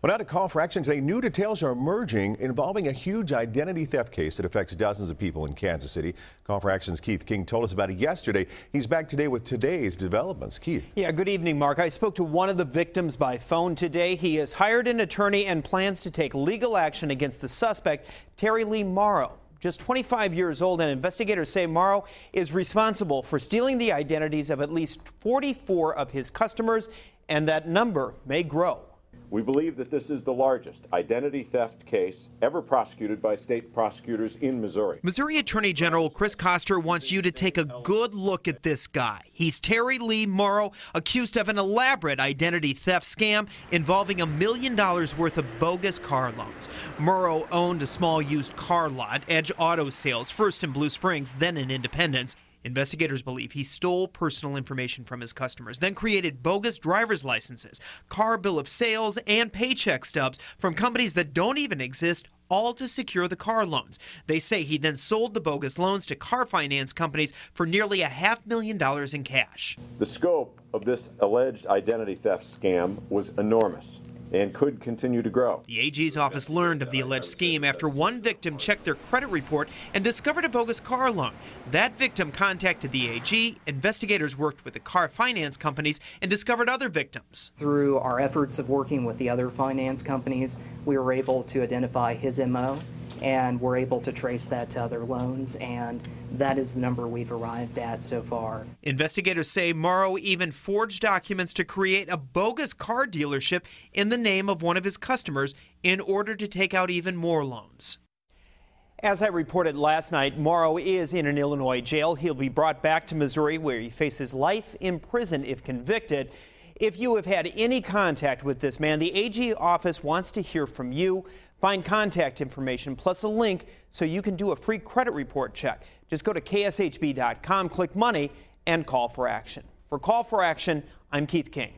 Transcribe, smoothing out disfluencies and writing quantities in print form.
Well, now to call for action today. New details are emerging involving a huge identity theft case that affects dozens of people in Kansas City. Call for Action's Keith King told us about it yesterday. He's back today with today's developments. Keith. Yeah, good evening, Mark. I spoke to one of the victims by phone today. He has hired an attorney and plans to take legal action against the suspect, Terry Lee Morrow. Just 25 years old, and investigators say Morrow is responsible for stealing the identities of at least 44 of his customers, and that number may grow. We believe that this is the largest identity theft case ever prosecuted by state prosecutors in Missouri. Missouri Attorney General Chris Koster wants you to take a good look at this guy. He's Terry Lee Morrow, accused of an elaborate identity theft scam involving $1 million worth of bogus car loans. Morrow owned a small used car lot, Edge Auto Sales, first in Blue Springs, then in Independence. Investigators believe he stole personal information from his customers, then created bogus driver's licenses, car bill of sales, and paycheck stubs from companies that don't even exist, all to secure the car loans. They say he then sold the bogus loans to car finance companies for nearly $500,000 in cash. The scope of this alleged identity theft scam was enormous and could continue to grow. The AG's office learned of the alleged scheme after one victim checked their credit report and discovered a bogus car loan. That victim contacted the AG. Investigators worked with the car finance companies and discovered other victims. Through our efforts of working with the other finance companies, we were able to identify his MO, and we're able to trace that to other loans, and that is the number we've arrived at so far. Investigators say Morrow even forged documents to create a bogus car dealership in the name of one of his customers in order to take out even more loans. As I reported last night, Morrow is in an Illinois jail. He'll be brought back to Missouri, where he faces life in prison if convicted. If you have had any contact with this man, the AG office wants to hear from you. Find contact information plus a link so you can do a free credit report check. Just go to KSHB.com, click Money, and Call for Action. For Call for Action, I'm Keith King.